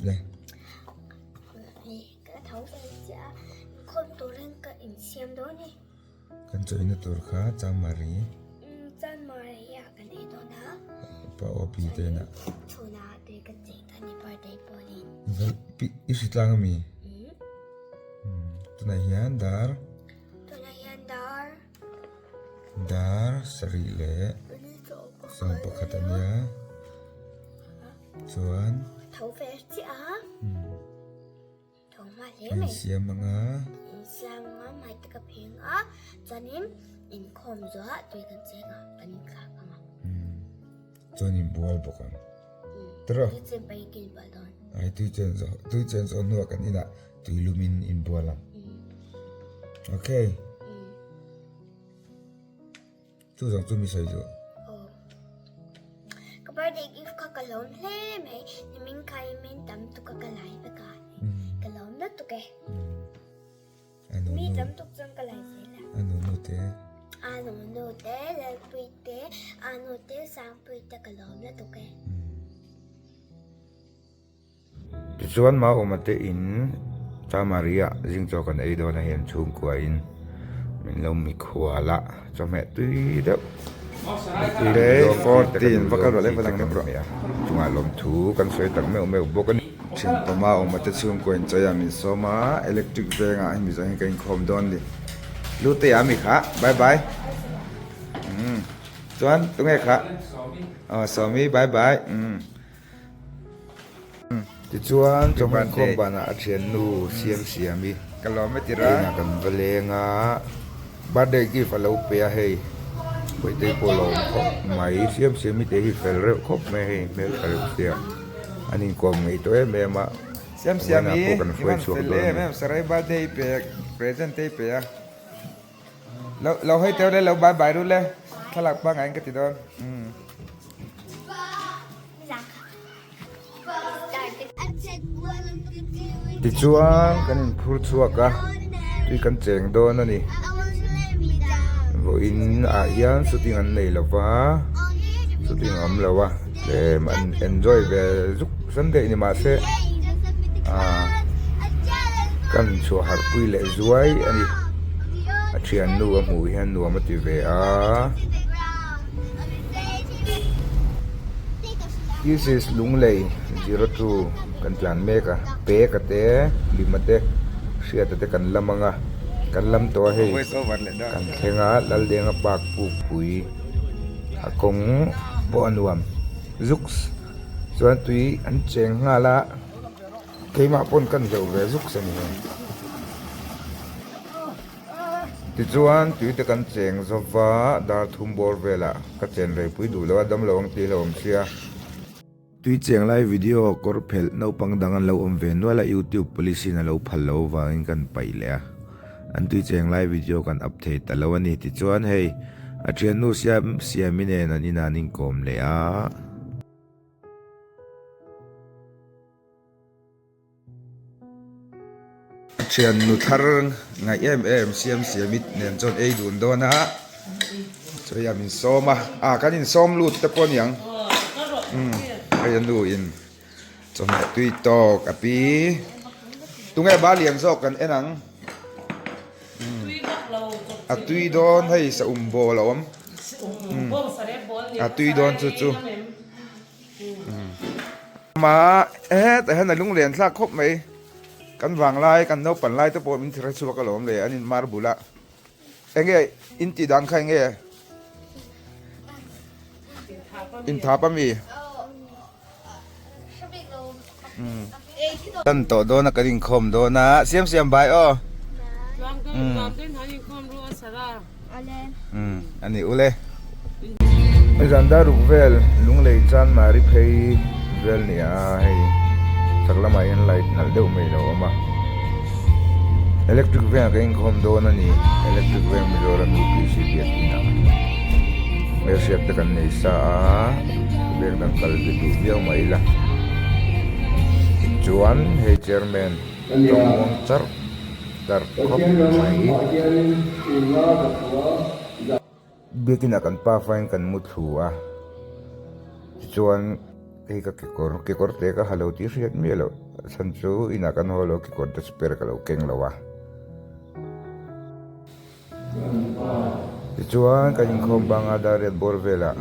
เลยก็เท่าไปจ้ะคนตัวเล่นก็อินเซียมด้วยนี่กันจอยนตัวข้าจามารีจันมารีอยากกันเองตัวนะปะอปีเตนะทูน่าเด็กกันเจ๋งท่านนี่พอได้พอดีปีอิสิตลางมีตัวไหนยันดาร์ดาร์สรีเล่สองปกติเนี่ยส่วนเท่าเฟสจ้ะถูกมาเลยไหมเสียมังอ่ะเสียมังไม่ตะกับเพลงอ่ะจานิมอินคอมจ้ะตัวกันเจ๋งอ่ะตอนนี้กลับมาจนอินบัวบอกกันตระที่จะไปกินบอลอนไอ้ตุยเจนส์นัวกันนี่นะตุยลูมินอินบัวละโอเคทุกอย่างจะมีใส่จุก็ไปเด็กอีฟก็กระล้มเล่ไหมนี่มินใครมินตั้มตุกกระไหลไปก่อนกระล้มนั่นตุกแกมีตั้มตุกจังกระไหลเสร็จแล้วอันนู้นเตะแล้วปุยเตะสามปุยเตะกระล้มนั่นตุกแกส่วนมาออกมาเตะอินจามารีอะจิงจอกันไอโดนเห็นชุงกว่าอินมันเรามีขวาละจะแม่ตุยเด้อตุย14ว่ากันว่าเล่นพลังกันปะจุงอารมณ์ถูกันสวยตั้งไม่บอกกันชินตัวมาออกมาจะช่วงกวนใจมีโซมาอิเล็กทริกเวงอ่ะมีจะให้กันคอมดอนดิรู้เตะมีค่ะบายบายส่วนตรงไหนค่ะสามีบายบายที่ชวนจงมันคมบานะเชียนนูเสียมีกันล้อไม่ติดนะกันเวลงอ่ะบัดเด็กที่ฟังเราเปียให้ไปเตะโปโลไม่เสียมีเตะที่ฟังเร็วครบไม่ให้ไม่เร็วเสียอันนี้ก็ไม่ตัวแม่มาเสียมีมันเฟลเลยแม่สไลด์บัดเด็กเปียเพรสเซนต์เปียเราให้เต้าได้เราบายรู้เลยถ้าหลักบ้างไงก็ติดโดนที่ชวนกันพูดชัวกะที่กันเจงโดนนั่นนี่ว่าอินอายันสุดที่อันไหนล่ะวะสุดที่อันล่ะวะแต่มัน enjoy แบบจุกสันเดย์นี่มาเสกันชัวหาปุยเล่จวยอันนี้อาเชียนนัวหมูยันนัวมาติเวThis is Lunglei 02 kan plan meka pe kate limate sia tate kan lamanga kan lam to he kan thenga lal denga pak pu pui akong bo anuam zux chuan tui an cheng nga la keima pon kan zo ve zux ani ti chuan tui te kan cheng zova dar thum bor vela ka chen re pui du lo dam lawang ti lawm sia tui cheng lai video kor phel no pangdangan lo om ve no la YouTube policy na lo phal lo wangin kan pai le an tui cheng lai video kan update talo ani ti chuan hei a thian nu siam mine nan ina ning kom le a thian nu thar ngai em siam mit nen chon ei dun do na choya min soma kanin som lut te pon yang ai nu in chom tui tok api tungai ba lian zok kan enang tui don hei sa umbo lawm tui don chu ma te han na lung len thla khop mai kan wang lai kan no pan lai te po min thira chu ka lawm le anin mar bula enge in ti dang khai nge in tha pa mi tân tổ đó là cái đình khom đó na xem bài anh ấy ule bây giờ đã rụng về lúng lấy chan mà đi pay về nè hay chắc là mày anh lại nãy đâu mày đâu mà electric van cái đình khom đó nè electric van bây giờ là mình bị xịt đi nè bây giờ sẽ cái này sa bên đằng cầu cái tủ biêu mày là Chuan hei chairman Tong Wong Char dar khop mai bikin akan pa fine kan muthua chuan ke kor te ka halo ti riat mi lo ฉันจูอินากันโฮโลกิคนจะสเปรกันเราเก่งแล้ววะที่จวนกันยิงคมบางอาดาเรดบอร์เวล่า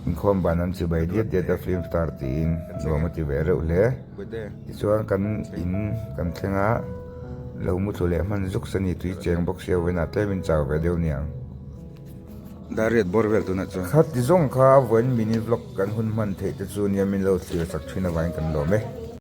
ยิงคมบานันสิบใบเดียดเดียดฟิล์มสตาร์ตินรวมที่เวรอุเล่ที่จวนกันอินกันเทงะเรามุทุเล่มันจุกสนิทที่เจียงบอกเสียวเวนัตเตวินเจ้าเวเดียวเนียงดาริดบอร์เวลตัวนั้นจ้ะขัดที่จงข้าวันมินิบล็อกกันหุ่นมันเทจะจูนยามินเราเสียสักชินาวันกันโดไหม